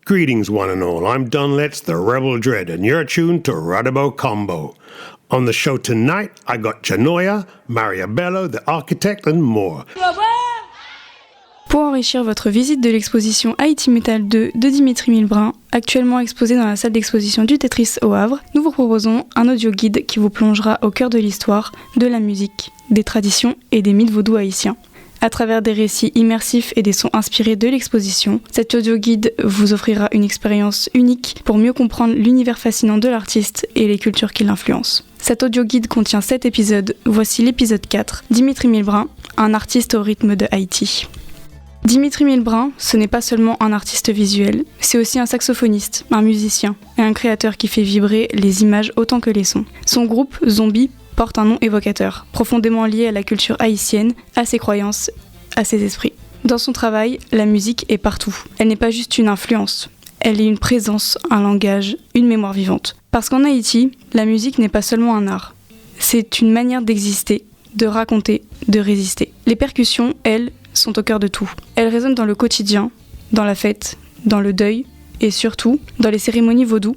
Greetings, one and all. I'm Don Letts, the Rebel Dread, and you're tuned to Radabo Combo. On the show tonight, I got Janoya, Mariabello, the architect, and more. Pour enrichir votre visite de l'exposition Haïti Metal 2 de Dimitri Milbrun, actuellement exposée dans la salle d'exposition du Tetris au Havre, nous vous proposons un audio guide qui vous plongera au cœur de l'histoire, de la musique, des traditions et des mythes vaudous haïtiens. À travers des récits immersifs et des sons inspirés de l'exposition, cet audio guide vous offrira une expérience unique pour mieux comprendre l'univers fascinant de l'artiste et les cultures qui l'influencent. Cet audio guide contient 7 épisodes. Voici l'épisode 4, Dimitri Milbrun, un artiste au rythme de Haïti. Dimitri Milbrun, ce n'est pas seulement un artiste visuel, c'est aussi un saxophoniste, un musicien et un créateur qui fait vibrer les images autant que les sons. Son groupe, Zombie, porte un nom évocateur, profondément lié à la culture haïtienne, à ses croyances, à ses esprits. Dans son travail, la musique est partout. Elle n'est pas juste une influence, elle est une présence, un langage, une mémoire vivante. Parce qu'en Haïti, la musique n'est pas seulement un art, c'est une manière d'exister, de raconter, de résister. Les percussions, elles, sont au cœur de tout. Elles résonnent dans le quotidien, dans la fête, dans le deuil et surtout dans les cérémonies vaudou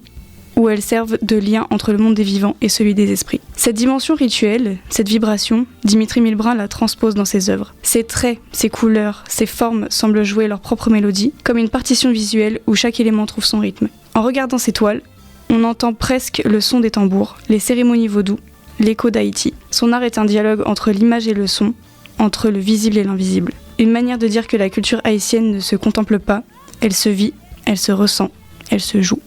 où elles servent de lien entre le monde des vivants et celui des esprits. Cette dimension rituelle, cette vibration, Dimitri Milbrun la transpose dans ses œuvres. Ses traits, ses couleurs, ses formes semblent jouer leur propre mélodie, comme une partition visuelle où chaque élément trouve son rythme. En regardant ces toiles, on entend presque le son des tambours, les cérémonies vaudou, l'écho d'Haïti. Son art est un dialogue entre l'image et le son, entre le visible et l'invisible. Une manière de dire que la culture haïtienne ne se contemple pas, elle se vit, elle se ressent, elle se joue.